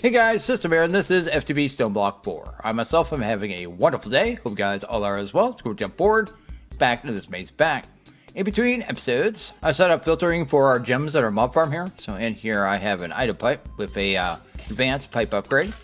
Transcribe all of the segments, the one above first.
Hey guys, System here, and this is FTB StoneBlock 4. I myself am having a wonderful day. Hope you guys all are as well. Let's go jump forward, back into this maze back. In between episodes, I set up filtering for our gems at our mob farm here. So in here I have an item pipe with a advanced pipe upgrade.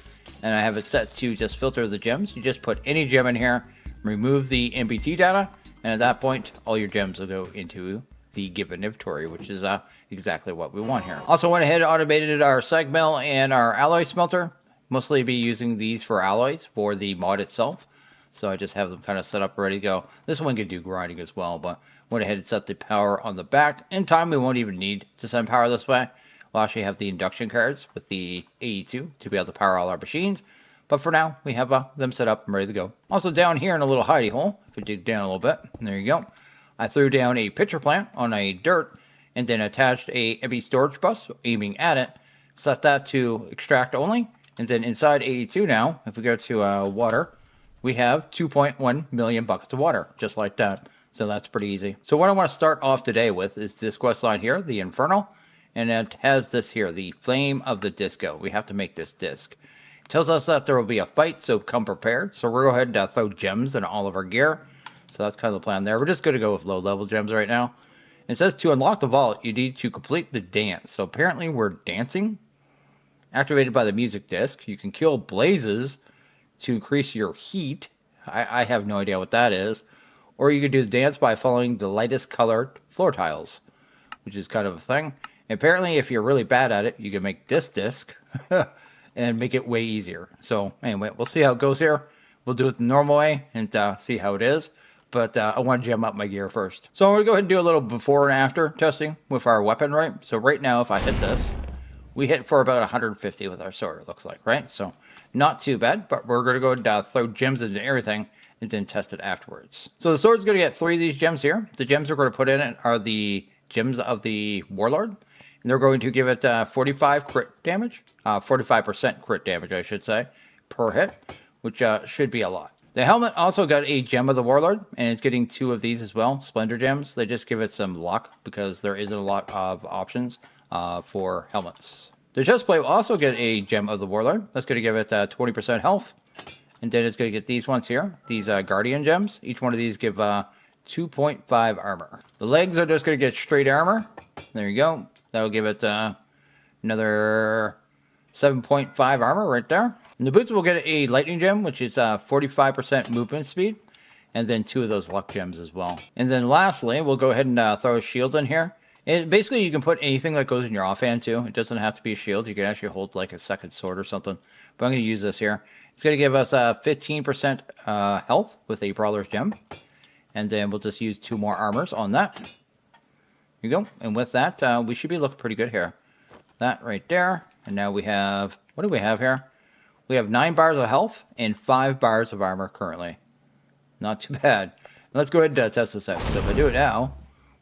And I have it set to just filter the gems. You just put any gem in here, remove the MBT data, and at that point, all your gems will go into the given inventory, which is exactly what we want here. Also went ahead and automated our sag mill and our alloy smelter. Mostly be using these for alloys for the mod itself. So I just have them kind of set up ready to go. This one can do grinding as well, but went ahead and set the power on the back. In time, we won't even need to send power this way. We'll actually have the induction cards with the AE2 to be able to power all our machines. But for now, we have them set up and ready to go. Also down here in a little hidey hole, if we dig down a little bit, there you go. I threw down a pitcher plant on a dirt and then attached a empty storage bus aiming at it. Set that to extract only. And then inside AE2 now, if we go to water, we have 2.1 million buckets of water, just like that. So that's pretty easy. So what I want to start off today with is this quest line here, the Infernal. And it has this here, the Flame of the Disco. We have to make this disc. It tells us that there will be a fight, so come prepared. So we'll go ahead and throw gems in all of our gear. So that's kind of the plan there. We're just going to go with low-level gems right now. It says to unlock the vault, you need to complete the dance. So apparently we're dancing. Activated by the music disc. You can kill blazes to increase your heat. I have no idea what that is. Or you can do the dance by following the lightest colored floor tiles, which is kind of a thing. And apparently, if you're really bad at it, you can make this disc and make it way easier. So anyway, we'll see how it goes here. We'll do it the normal way and see how it is. But I want to gem up my gear first. So I'm going to go ahead and do a little before and after testing with our weapon, right? So right now, if I hit this, we hit for about 150 with our sword, it looks like, right? So not too bad, but we're going to go and throw gems into everything and then test it afterwards. So the sword's going to get 3 of these gems here. The gems we're going to put in it are the gems of the Warlord. And they're going to give it 45 crit damage, 45% crit damage, I should say, per hit, which should be a lot. The helmet also got a gem of the Warlord, and it's getting 2 of these as well, Splendor gems. They just give it some luck because there isn't a lot of options for helmets. The chestplate will also get a gem of the Warlord. That's going to give it 20% health. And then it's going to get these ones here, these Guardian gems. Each one of these give 2.5 armor. The legs are just going to get straight armor. There you go. That'll give it another 7.5 armor right there. And the boots will get a lightning gem, which is 45% movement speed. And then 2 of those luck gems as well. And then lastly, we'll go ahead and throw a shield in here. And basically, you can put anything that goes in your offhand too. It doesn't have to be a shield. You can actually hold like a second sword or something. But I'm going to use this here. It's going to give us 15% health with a Brawler's Gem. And then we'll just use 2 more armors on that. Here you go. And with that, we should be looking pretty good here. That right there. And now we have, what do we have here? We have 9 bars of health and 5 bars of armor currently. Not too bad. Let's go ahead and test this out. So if I do it now,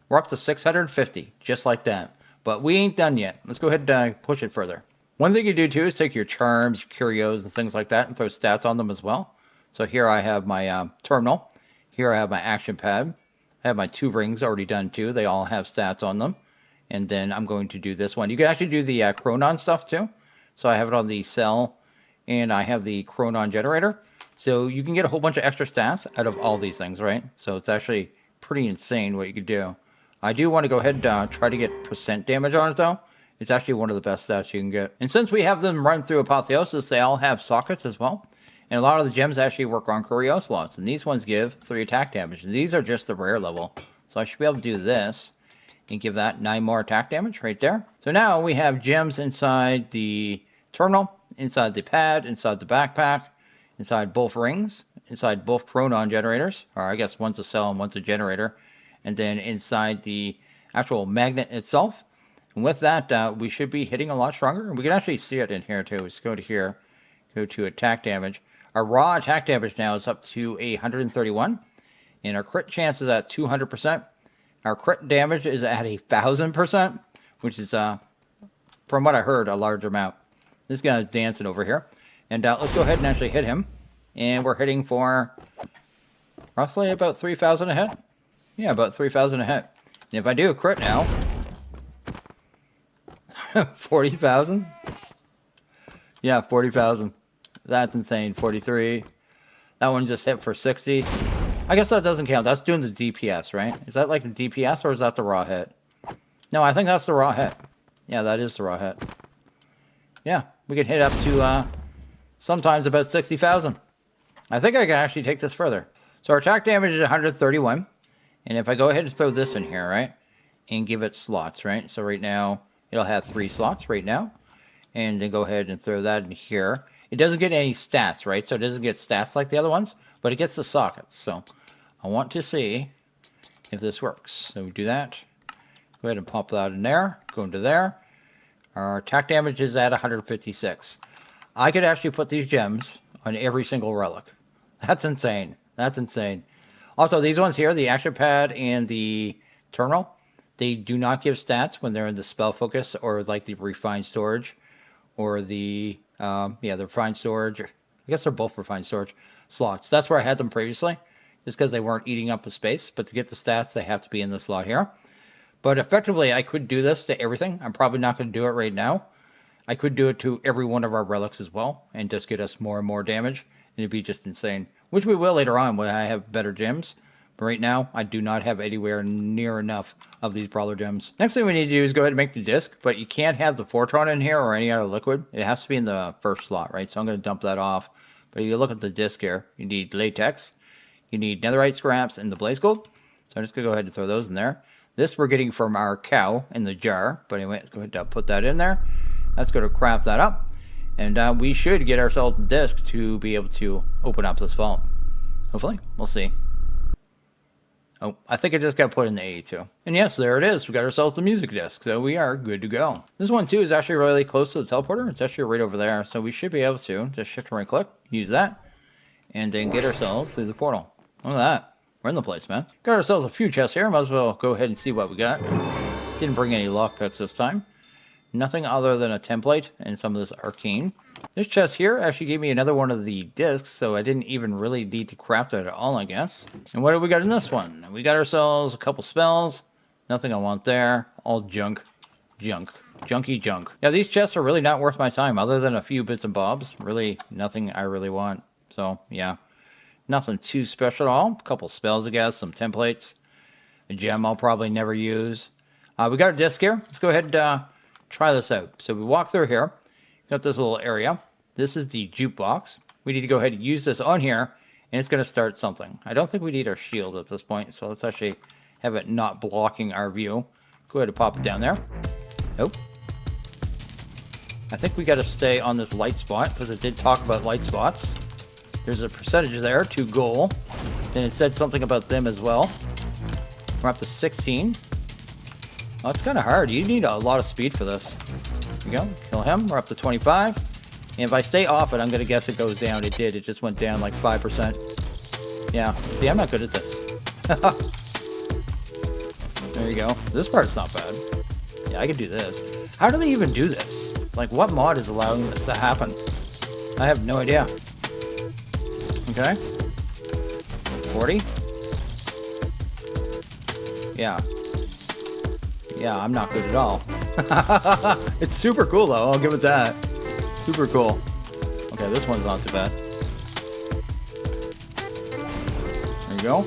we're up to 650, just like that. But we ain't done yet. Let's go ahead and push it further. One thing you do too is take your charms, your curios, and things like that and throw stats on them as well. So here I have my terminal. Here I have my action pad. I have my 2 rings already done too. They all have stats on them. And then I'm going to do this one. You can actually do the Chronon stuff too. So I have it on the cell and I have the Chronon generator. So you can get a whole bunch of extra stats out of all these things, right? So it's actually pretty insane what you could do. I do want to go ahead and try to get percent damage on it though. It's actually one of the best stats you can get. And since we have them run through Apotheosis, they all have sockets as well. And a lot of the gems actually work on Curio slots. And these ones give 3 attack damage. And these are just the rare level. So I should be able to do this and give that 9 more attack damage right there. So now we have gems inside the terminal, inside the pad, inside the backpack, inside both rings, inside both Chronon generators. Or I guess one's a cell and one's a generator. And then inside the actual magnet itself. And with that, we should be hitting a lot stronger. And we can actually see it in here too. Let's go to here, go to attack damage. Our raw attack damage now is up to 131. And our crit chance is at 200%. Our crit damage is at 1,000%, which is, from what I heard, a large amount. This guy's dancing over here. And let's go ahead and actually hit him. And we're hitting for roughly about 3,000 a hit. Yeah, about 3,000 a hit. And if I do a crit now, 40,000. Yeah, 40,000. That's insane. 43. That one just hit for 60. I guess that doesn't count. That's doing the DPS, right? Is that like the DPS or is that the raw hit? No, I think that's the raw hit. Yeah, that is the raw hit. Yeah, we can hit up to sometimes about 60,000. I think I can actually take this further. So our attack damage is 131. And if I go ahead and throw this in here, right? And give it slots, right? So right now, it'll have 3 slots right now. And then go ahead and throw that in here. It doesn't get any stats, right? So it doesn't get stats like the other ones. But it gets the sockets. So I want to see if this works. So we do that. Go ahead and pop that in there. Go into there. Our attack damage is at 156. I could actually put these gems on every single relic. That's insane. That's insane. Also, these ones here, the action pad and the terminal, they do not give stats when they're in the spell focus or like the refined storage or the, the refined storage. I guess they're both refined storage slots. That's where I had them previously, just because they weren't eating up the space. But to get the stats, they have to be in the slot here. But effectively, I could do this to everything. I'm probably not going to do it right now. I could do it to every one of our relics as well and just get us more and more damage. And it'd be just insane. Which we will later on when I have better gems. But right now, I do not have anywhere near enough of these brawler gems. Next thing we need to do is go ahead and make the disc. But you can't have the Fortron in here or any other liquid. It has to be in the first slot, right? So I'm going to dump that off. But if you look at the disc here, you need latex. You need netherite scraps and the blaze gold. So I'm just going to go ahead and throw those in there. This we're getting from our cow in the jar. But anyway, let's go ahead and put that in there. Let's go to craft that up. And we should get ourselves a disc to be able to open up this vault. Hopefully. We'll see. Oh, I think it just got put in the A2. And yes, there it is. We got ourselves the music disc. So we are good to go. This one too is actually really close to the teleporter. It's actually right over there. So we should be able to just shift and right click, use that, and then get ourselves through the portal. Look at that. We're in the place, man. Got ourselves a few chests here. Might as well go ahead and see what we got. Didn't bring any lockpicks this time. Nothing other than a template and some of this arcane. This chest here actually gave me another one of the discs, so I didn't even really need to craft it at all, I guess. And what do we got in this one? We got ourselves a couple spells. Nothing I want there. All junk. Junk. Junky junk. Yeah, these chests are really not worth my time, other than a few bits and bobs. Really, nothing I really want. So, yeah. Nothing too special at all. A couple spells, I guess. Some templates. A gem I'll probably never use. We got a disc here. Let's go ahead and try this out. So we walk through here. Got this little area. This is the jukebox. We need to go ahead and use this on here, and it's going to start something. I don't think we need our shield at this point, so let's actually have it not blocking our view. Go ahead and pop it down there. Nope. I think we got to stay on this light spot, because it did talk about light spots. There's a percentage there to goal. Then it said something about them as well. We're up to 16. Oh, it's kind of hard. You need a lot of speed for this. There we go. Kill him. We're up to 25. And if I stay off it, I'm going to guess it goes down. It did. It just went down like 5%. Yeah. See, I'm not good at this. There you go. This part's not bad. Yeah, I can do this. How do they even do this? Like, what mod is allowing this to happen? I have no idea. Okay. 40. Yeah. Yeah, I'm not good at all. It's super cool, though. I'll give it that. Super cool. Okay, this one's not too bad. There you go.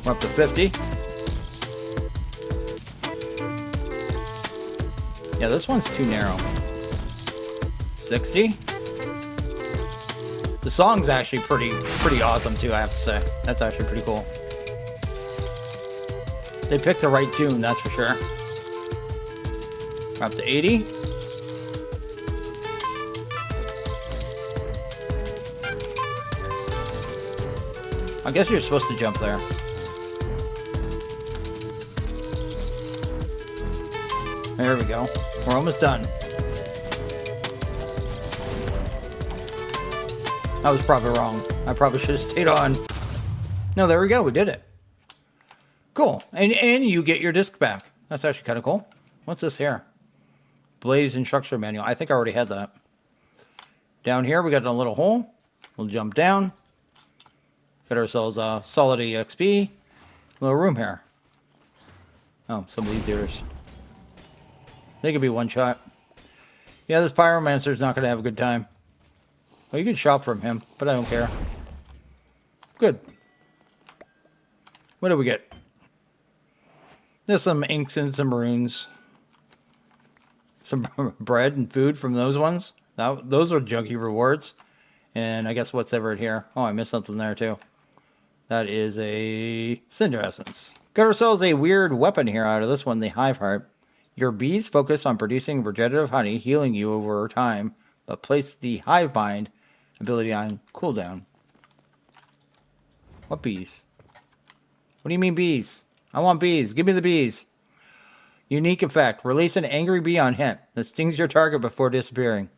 We're up to 50. Yeah, this one's too narrow. 60. The song's actually pretty awesome, too, I have to say. That's actually pretty cool. They picked the right tune, that's for sure. We're up to 80. I guess you're supposed to jump there. There we go. We're almost done. I was probably wrong. I probably should have stayed on. No, there we go. We did it. Cool. And you get your disc back. That's actually kind of cool. What's this here? Blaze instruction manual. I think I already had that. Down here, we got a little hole. We'll jump down. Got ourselves a solid EXP. Little room here. Oh, some of these deers. They could be one shot. Yeah, this pyromancer's not going to have a good time. Well, you can shop from him, but I don't care. Good. What do we get? There's some inks and some runes. Some bread and food from those ones. Those are junky rewards. And I guess what's ever in here? Oh, I missed something there too. That is a cinder essence. Got ourselves a weird weapon here out of this one, the hive heart. Your bees focus on producing regenerative honey, healing you over time, but place the hive bind ability on cooldown. What bees? What do you mean bees? I want bees. Give me the bees. Unique effect. Release an angry bee on hit. That stings your target before disappearing.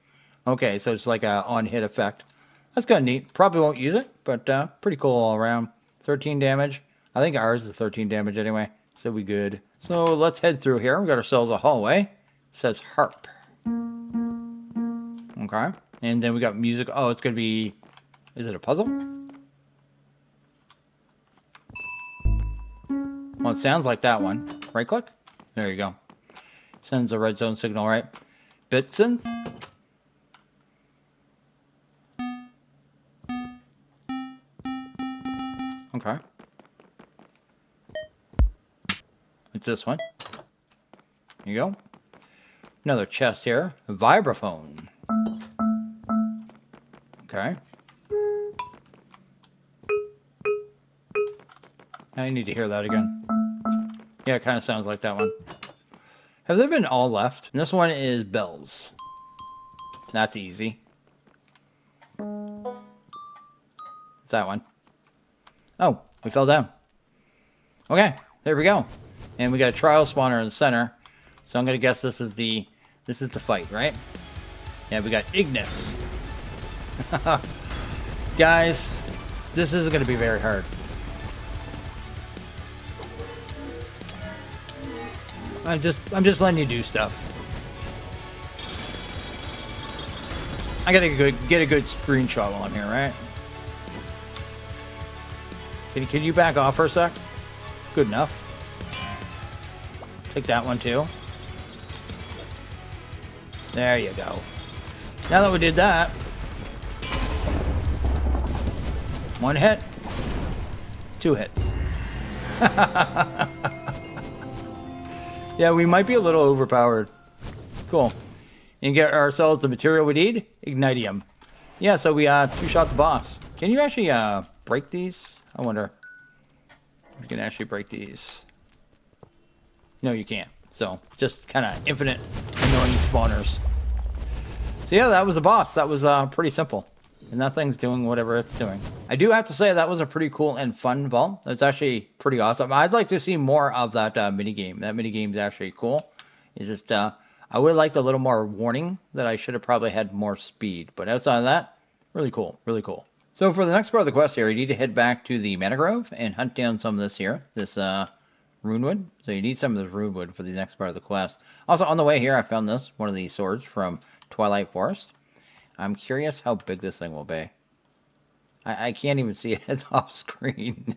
Okay, so it's like a on-hit effect. That's kind of neat. Probably won't use it, but pretty cool all around. 13 damage. I think ours is 13 damage anyway, so we good. So let's head through here. We got ourselves a hallway. It says harp. Okay. And then we got music. Oh, it's going to be... Is it a puzzle? Well, it sounds like that one. Right click. There you go. Sends a red zone signal, right? Bit synth. Okay. It's this one. There you go. Another chest here. A vibraphone. Okay. I need to hear that again. Yeah, it kind of sounds like that one. Have there been all left? And this one is bells. That's easy. It's that one. Oh, we fell down. Okay, there we go. And we got a trial spawner in the center. So I'm gonna guess this is the fight, right? Yeah, we got Ignis. Guys, this isn't gonna be very hard. I'm just letting you do stuff. I gotta get a good screenshot while I'm here, right? Can you back off for a sec? Good enough. Take that one too. There you go. Now that we did that, one hit, two hits. Yeah, we might be a little overpowered. Cool. And get ourselves the material we need, ignitium. Yeah, so we two-shot the boss. Can you actually break these? I wonder. You can actually break these. No, you can't. So, just kind of infinite annoying spawners. So yeah, that was the boss. That was pretty simple. And that thing's doing whatever it's doing. I do have to say that was a pretty cool and fun vault. It's actually pretty awesome. I'd like to see more of that minigame. That minigame is actually cool. It's just, I would have liked a little more warning that I should have probably had more speed. But outside of that, really cool. Really cool. So for the next part of the quest here, you need to head back to the Mana Grove and hunt down some of this here. This runewood. So you need some of this runewood for the next part of the quest. Also, on the way here, I found this. One of these swords from Twilight Forest. I'm curious how big this thing will be. I can't even see it. It's off screen.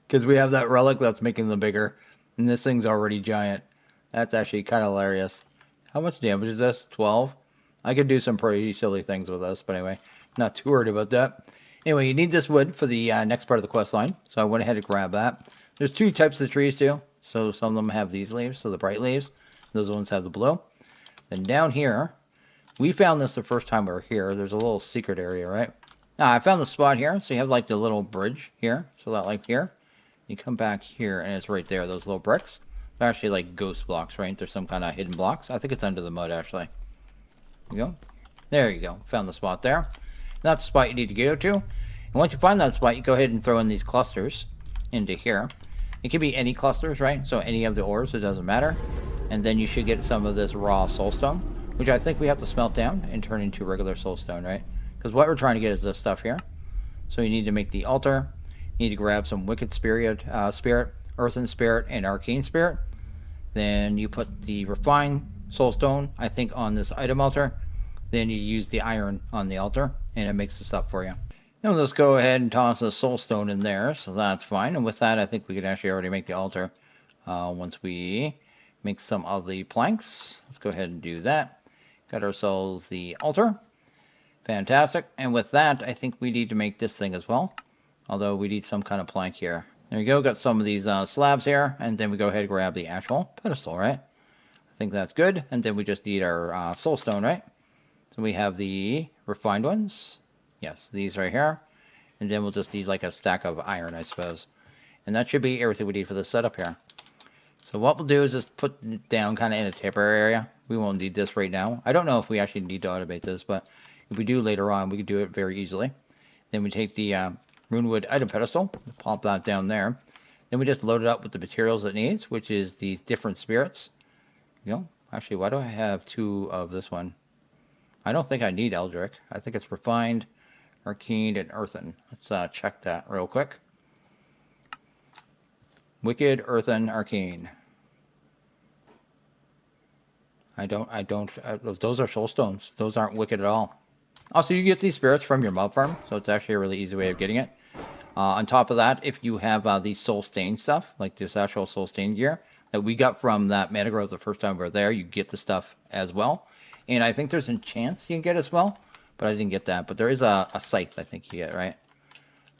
Because we have that relic that's making them bigger. And this thing's already giant. That's actually kind of hilarious. How much damage is this? 12? I could do some pretty silly things with this. But anyway, not too worried about that. Anyway, you need this wood for the next part of the quest line. So I went ahead and grabbed that. There's two types of trees too. So some of them have these leaves. So the bright leaves. Those ones have the blue. Then down here, we found this the first time we were here. There's a little secret area, right? Now, I found the spot here. So you have like the little bridge here. So that like here. You come back here and it's right there. Those little bricks. They're actually like ghost blocks, right? There's some kind of hidden blocks. I think it's under the mud, actually. There you go. There you go. Found the spot there. That's the spot you need to go to. And once you find that spot, you go ahead and throw in these clusters into here. It can be any clusters, right? So any of the ores, it doesn't matter. And then you should get some of this raw soulstone, which I think we have to smelt down and turn into regular soulstone, right? Because what we're trying to get is this stuff here. So you need to make the altar. You need to grab some wicked spirit, earthen spirit, and arcane spirit. Then you put the refined soulstone, I think, on this item altar. Then you use the iron on the altar, and it makes the stuff for you. Now let's go ahead and toss the soulstone in there, so that's fine. And with that, I think we could actually already make the altar once we make some of the planks. Let's go ahead and do that. Got ourselves the altar. Fantastic. And with that, I think we need to make this thing as well. Although we need some kind of plank here. There you go. Got some of these slabs here. And then we go ahead and grab the actual pedestal, right? I think that's good. And then we just need our soul stone, right? So we have the refined ones. Yes, these right here. And then we'll just need like a stack of iron, I suppose. And that should be everything we need for the setup here. So what we'll do is just put it down kind of in a temporary area. We won't need this right now. I don't know if we actually need to automate this, but if we do later on, we can do it very easily. Then we take the runewood item pedestal, pop that down there. Then we just load it up with the materials it needs, which is these different spirits. You know, actually, why do I have 2 of this one? I don't think I need Eldritch. I think it's refined, arcane, and earthen. Let's check that real quick. Wicked, earthen, arcane. Those are soul stones. Those aren't wicked at all. Also, you get these spirits from your mob farm, so it's actually a really easy way of getting it. On top of that, if you have these soul-stained stuff, like this actual soul-stained gear, that we got from that mana growth the first time we were there, you get the stuff as well. And I think there's a chance you can get as well, but I didn't get that. But there is a scythe I think you get, right?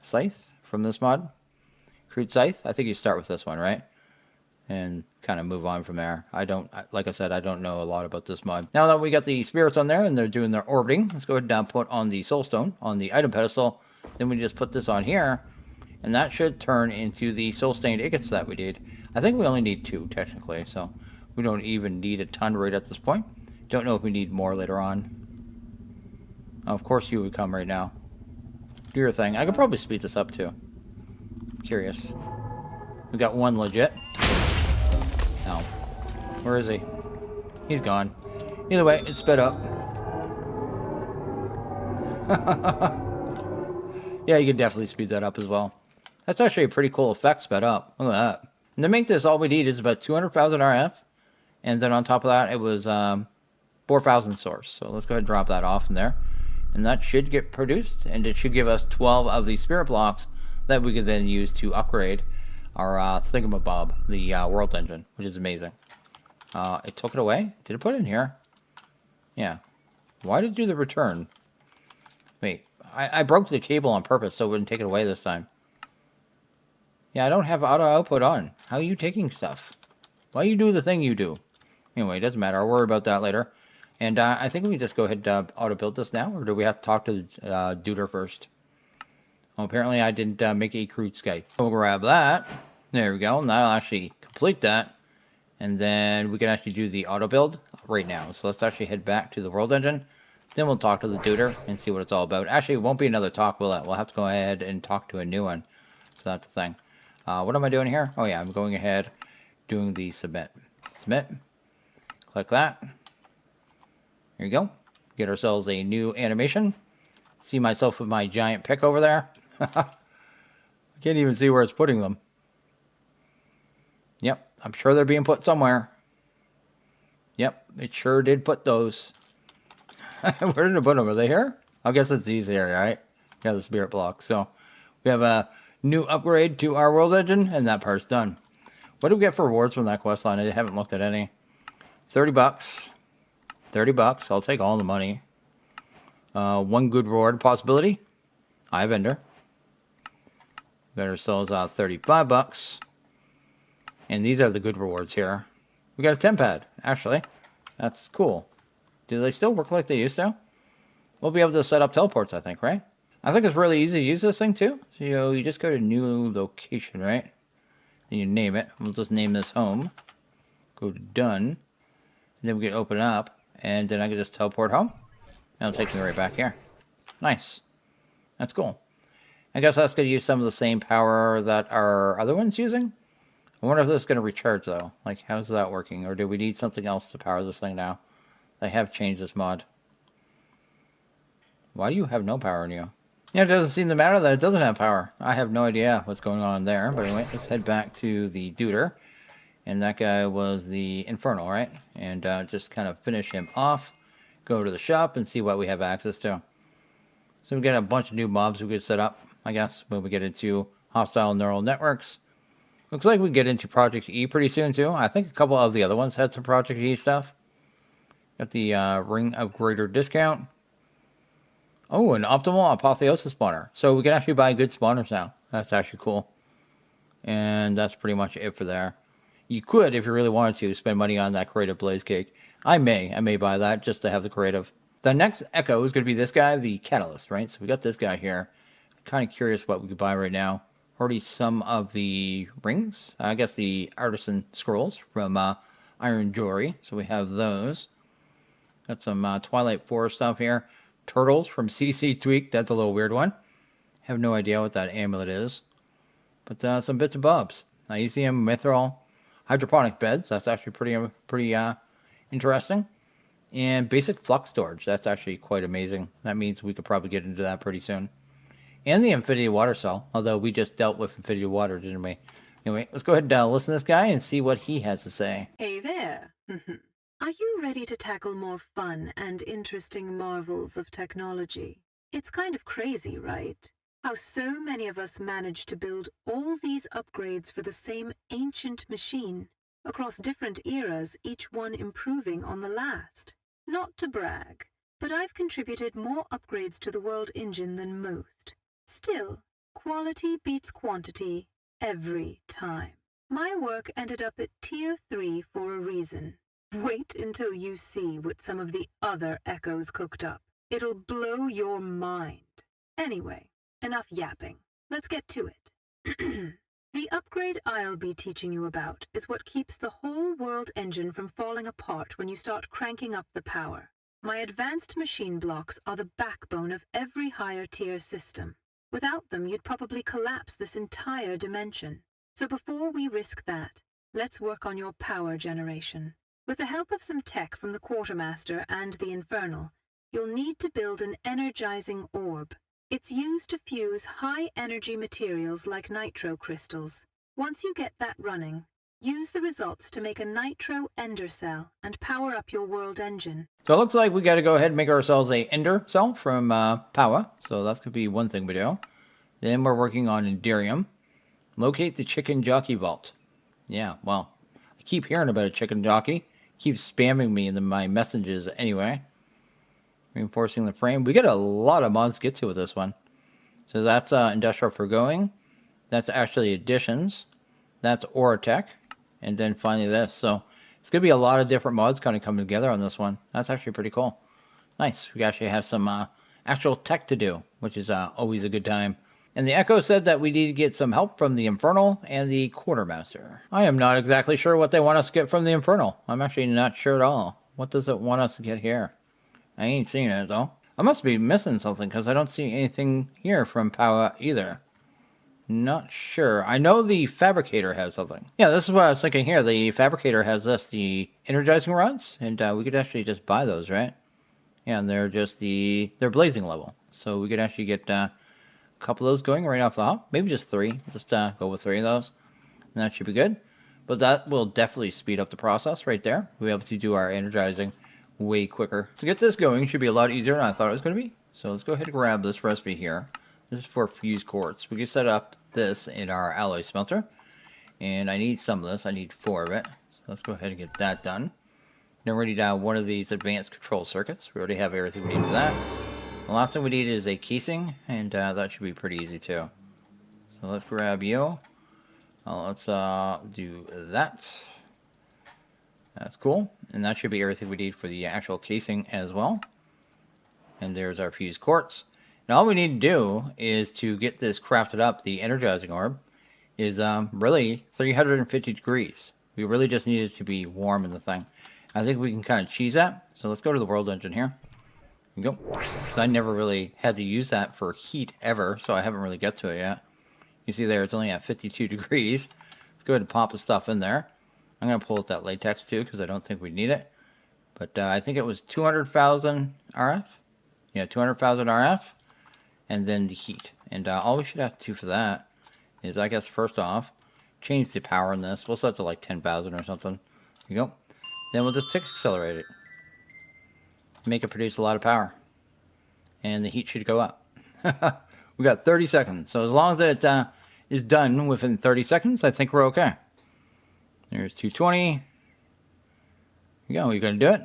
Scythe from this mod? Crude scythe? I think you start with this one, right? And kind of move on from there. Like I said, I don't know a lot about this mod. Now that we got the spirits on there and they're doing their orbiting, let's go ahead and put on the soul stone on the item pedestal. Then we just put this on here, and that should turn into the soul-stained ingots that we did. I think we only need 2 technically, so we don't even need a ton right at this point. Don't know if we need more later on. Of course you would come right now. Do your thing. I could probably speed this up too. Curious. We got 1 legit. No. Where is he? He's gone. Either way, it's sped up. Yeah, you can definitely speed that up as well. That's actually a pretty cool effect sped up. Look at that. And to make this, all we need is about 200,000 RF. And then on top of that, it was 4,000 source. So let's go ahead and drop that off in there. And that should get produced. And it should give us 12 of these spirit blocks that we could then use to upgrade our thingamabob, the world engine, which is amazing. It took it away? Did it put it in here? Yeah. Why did it do the return? Wait, I broke the cable on purpose so it wouldn't take it away this time. Yeah, I don't have auto output on. How are you taking stuff? Why you do the thing you do? Anyway, it doesn't matter. I'll worry about that later. And I think we just go ahead and auto build this now, or do we have to talk to the duder first? Well, apparently I didn't make a crude scythe. We'll grab that. There we go. And that'll actually complete that. And then we can actually do the auto build right now. So let's actually head back to the world engine. Then we'll talk to the duder and see what it's all about. Actually, it won't be another talk, will it? We'll have to go ahead and talk to a new one. So that's the thing. What am I doing here? Oh yeah, I'm going ahead doing the submit. Submit. Click that. There you go. Get ourselves a new animation. See myself with my giant pick over there. I can't even see where it's putting them. Yep, I'm sure they're being put somewhere. Yep, it sure did put those. Where did it put them? Are they here? I guess it's these here, right? Yeah, the spirit block. So we have a new upgrade to our world engine, and that part's done. What do we get for rewards from that quest line? I haven't looked at any. 30 bucks. 30 bucks. I'll take all the money. 1 good reward possibility. High vendor. Got ourselves 35 bucks. And these are the good rewards here. We got a 10 pad, actually. That's cool. Do they still work like they used to? We'll be able to set up teleports, I think, right? I think it's really easy to use this thing, too. So you just go to new location, right? Then you name it. We'll just name this home. Go to done. And then we can open it up. And then I can just teleport home. And it'll take me right back here. Nice. That's cool. I guess that's going to use some of the same power that our other one's using. I wonder if this is going to recharge, though. Like, how's that working? Or do we need something else to power this thing now? They have changed this mod. Why do you have no power in you? Yeah, it doesn't seem to matter that it doesn't have power. I have no idea what's going on there. But anyway, let's head back to the duder. And that guy was the Infernal, right? And just kind of finish him off. Go to the shop and see what we have access to. So we got a bunch of new mobs we could set up, I guess, when we get into hostile neural networks. Looks like we get into Project E pretty soon, too. I think a couple of the other ones had some Project E stuff. Got the ring of greater discount. Oh, an optimal Apotheosis spawner. So we can actually buy good spawners now. That's actually cool. And that's pretty much it for there. You could, if you really wanted to, spend money on that creative blaze cake. I may buy that just to have the creative. The next echo is going to be this guy, the catalyst, right? So we got this guy here. Kind of curious what we could buy right now. Already some of the rings. I guess the artisan scrolls from Iron Jewelry. So we have those. Got some Twilight Forest stuff here. Turtles from CC Tweak. That's a little weird one. Have no idea what that amulet is. But some bits and bobs. Elysium, Mithril, hydroponic beds. That's actually pretty interesting. And basic flux storage. That's actually quite amazing. That means we could probably get into that pretty soon. And the Infinity Water Cell. Although we just dealt with Infinity Water, didn't we? Anyway, let's go ahead and listen to this guy and see what he has to say. Hey there. Are you ready to tackle more fun and interesting marvels of technology? It's kind of crazy, right? How so many of us manage to build all these upgrades for the same ancient machine, across different eras, each one improving on the last. Not to brag, but I've contributed more upgrades to the world engine than most. Still, quality beats quantity every time. My work ended up at Tier 3 for a reason. Wait until you see what some of the other echoes cooked up. It'll blow your mind. Anyway, enough yapping. Let's get to it. The upgrade I'll be teaching you about is what keeps the whole world engine from falling apart when you start cranking up the power. My advanced machine blocks are the backbone of every higher tier system. Without them, you'd probably collapse this entire dimension. So before we risk that, let's work on your power generation. With the help of some tech from the Quartermaster and the Infernal, you'll need to build an energizing orb. It's used to fuse high-energy materials like nitro crystals. Once you get that running, use the results to make a nitro ender cell and power up your world engine. So it looks like we got to go ahead and make ourselves a ender cell from Power. So that's going to be one thing we do. Then we're working on Enderium. Locate the chicken jockey vault. Yeah, well, I keep hearing about a chicken jockey. Keeps spamming me in my messages anyway. Reinforcing the frame. We got a lot of mods to get to with this one. So that's Industrial Forgoing. That's actually additions. That's Auratech. And then finally this. So it's going to be a lot of different mods kind of coming together on this one. That's actually pretty cool. Nice. We actually have some actual tech to do, which is always a good time. And the Echo said that we need to get some help from the Infernal and the Quartermaster. I am not exactly sure what they want us to get from the Infernal. I'm actually not sure at all. What does it want us to get here? I ain't seen it though. I must be missing something because I don't see anything here from Power either. Not sure. I know the Fabricator has something. Yeah, this is what I was thinking here. The Fabricator has this, the energizing rods, and we could actually just buy those, right? Yeah, and they're just they're blazing level. So we could actually get a couple of those going right off the hop. Maybe just 3. Just go with 3 of those. And that should be good. But that will definitely speed up the process right there. We'll be able to do our energizing way quicker. To get this going should be a lot easier than I thought it was going to be. So let's go ahead and grab this recipe here. This is for fused quartz. We can set up this in our alloy smelter. And I need some of this. I need 4 of it. So let's go ahead and get that done. Then we need one of these advanced control circuits. We already have everything we need for that. The last thing we need is a casing. And that should be pretty easy too. So let's grab you. Let's do that. That's cool. And that should be everything we need for the actual casing as well. And there's our fused quartz. Now all we need to do is to get this crafted up, the energizing orb, is really 350 degrees. We really just need it to be warm in the thing. I think we can kind of cheese that. So let's go to the world engine here. Here we go. So I never really had to use that for heat ever, so I haven't really got to it yet. You see there, it's only at 52 degrees. Let's go ahead and pop the stuff in there. I'm going to pull out that latex too, because I don't think we need it. But I think it was 200,000 RF. Yeah, 200,000 RF. And then the heat. And all we should have to do for that is, I guess, first off, change the power in this. We'll set it to like 10,000 or something. There you go. Then we'll just tick accelerate it. Make it produce a lot of power. And the heat should go up. We got 30 seconds. So as long as it is done within 30 seconds, I think we're okay. There's 220. There you go. You gonna do it?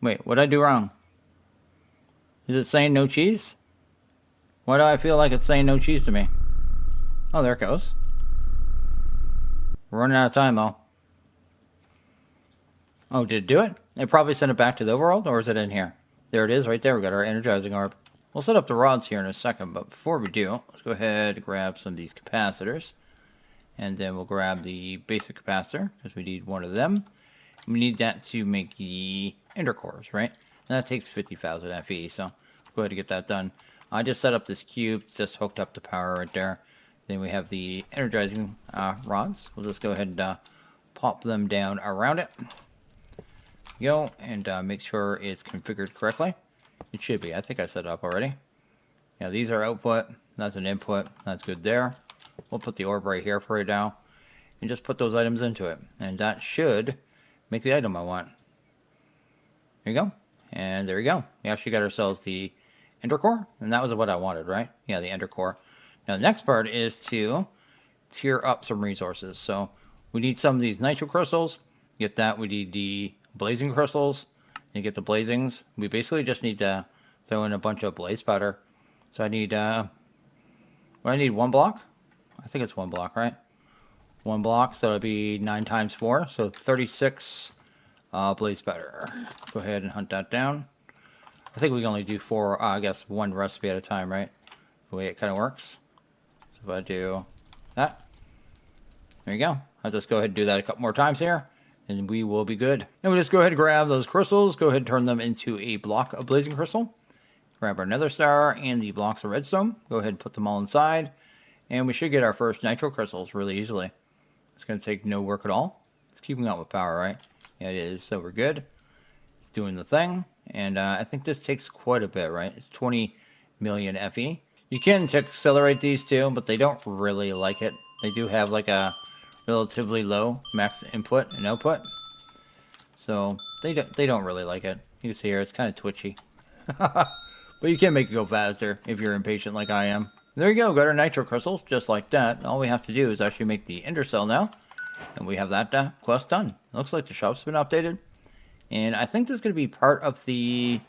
Wait, what'd I do wrong? Is it saying no cheese? Why do I feel like it's saying no cheese to me? Oh, there it goes. We're running out of time, though. Oh, did it do it? It probably sent it back to the overworld, or is it in here? There it is, right there. We got our energizing orb. We'll set up the rods here in a second, but before we do, let's go ahead and grab some of these capacitors. And then we'll grab the basic capacitor, because we need one of them. We need that to make the ender cores, right? And that takes 50,000 FE, so go ahead and get that done. I just set up this cube, just hooked up the power right there. Then we have the energizing rods. We'll just go ahead and pop them down around it. Go, and make sure it's configured correctly. It should be. I think I set it up already. Yeah, these are output. That's an input. That's good there. We'll put the orb right here for right now. And just put those items into it. And that should make the item I want. There you go. And there you go. We actually got ourselves the ender core. And that was what I wanted, right? Yeah, the ender core. Now the next part is to tier up some resources. So we need some of these nitro crystals. Get that. We need the blazing crystals. And get the blazings. We basically just need to throw in a bunch of blaze powder. So I need, I need 1 block. I think it's 1 block, right? 1 block, so it'll be 9 times 4, so 36 blaze powder. Go ahead and hunt that down. I think we can only do 4, I guess 1 recipe at a time, right? The way it kind of works. So if I do that, there you go. I'll just go ahead and do that a couple more times here, and we will be good. And we'll just go ahead and grab those crystals, go ahead and turn them into a block of blazing crystal. Grab our nether star and the blocks of redstone. Go ahead and put them all inside. And we should get our first nitro crystals really easily. It's going to take no work at all. It's keeping up with power, right? Yeah, it is. So we're good. It's doing the thing. And I think this takes quite a bit, right? It's 20 million FE. You can accelerate these too, but they don't really like it. They do have like a relatively low max input and output. So they don't really like it. You can see here, it's kind of twitchy. But you can make it go faster if you're impatient like I am. There you go, got our nitro crystals, just like that. All we have to do is actually make the ender cell now. And we have that quest done. Looks like the shop's been updated. And I think this is going to be part of the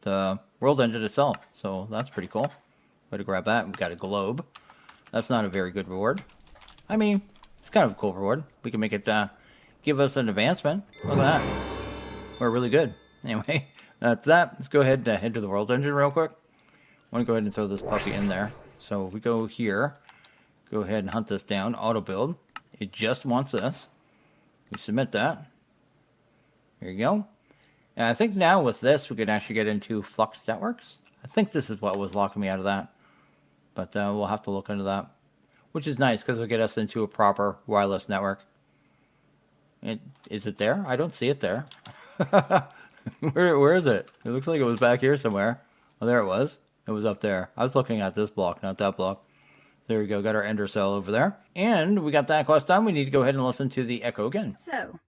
the world engine itself. So that's pretty cool. Way to grab that. We've got a globe. That's not a very good reward. I mean, it's kind of a cool reward. We can make it give us an advancement. Look at that. We're really good. Anyway, that's that. Let's go ahead and head to the world engine real quick. I want to go ahead and throw this puppy in there. So if we go here, go ahead and hunt this down, auto build. It just wants this. We submit that. There you go. And I think now with this, we can actually get into Flux Networks. I think this is what was locking me out of that. But we'll have to look into that. Which is nice, because it'll get us into a proper wireless network. Is it there? I don't see it there. Where is it? It looks like it was back here somewhere. Oh, there it was. It was up there. I was looking at this block, not that block. There we go. Got our ender cell over there. And we got that quest done. We need to go ahead and listen to the echo again. So,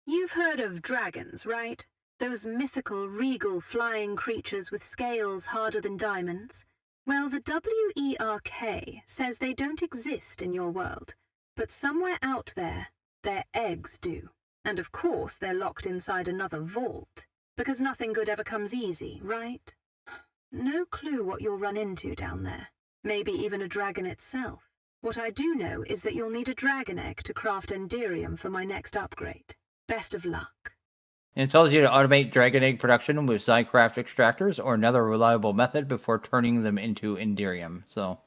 you've heard of dragons, right? Those mythical, regal, flying creatures with scales harder than diamonds? Well, the WERK says they don't exist in your world. But somewhere out there, their eggs do. And of course, they're locked inside another vault. Because nothing good ever comes easy, right? No clue what you'll run into down there. Maybe even a dragon itself. What I do know is that you'll need a dragon egg to craft Enderium for my next upgrade. Best of luck. And it tells you to automate dragon egg production with Zycraft extractors or another reliable method before turning them into Enderium. So,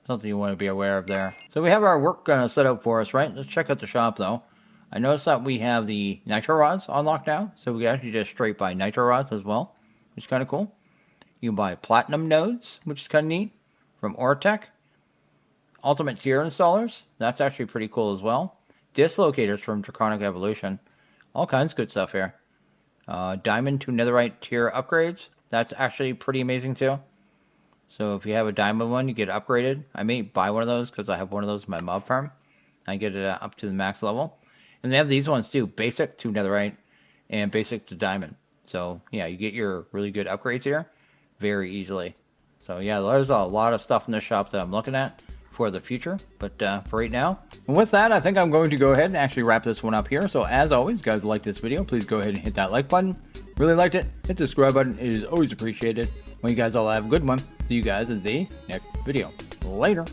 something you want to be aware of there. So we have our work set up for us, right? Let's check out the shop though. I noticed that we have the nitro rods unlocked now. So we can actually just straight buy nitro rods as well, which is kind of cool. You can buy platinum nodes, which is kind of neat, from Oratech. Ultimate tier installers, that's actually pretty cool as well. Dislocators from Draconic Evolution. All kinds of good stuff here. Diamond to Netherite tier upgrades, that's actually pretty amazing too. So if you have a diamond one, you get upgraded. I may buy one of those because I have one of those in my mob farm. I get it up to the max level. And they have these ones too, basic to Netherite and basic to diamond. So yeah, you get your really good upgrades here very easily. So yeah, there's a lot of stuff in this shop that I'm looking at for the future. But for right now, and with that, I think I'm going to go ahead and actually wrap this one up here. So as always, guys, like this video, please go ahead and hit that like button. Really liked it, hit the subscribe button. It is always appreciated. Well, you guys all have a good one. See you guys in the next video. Later.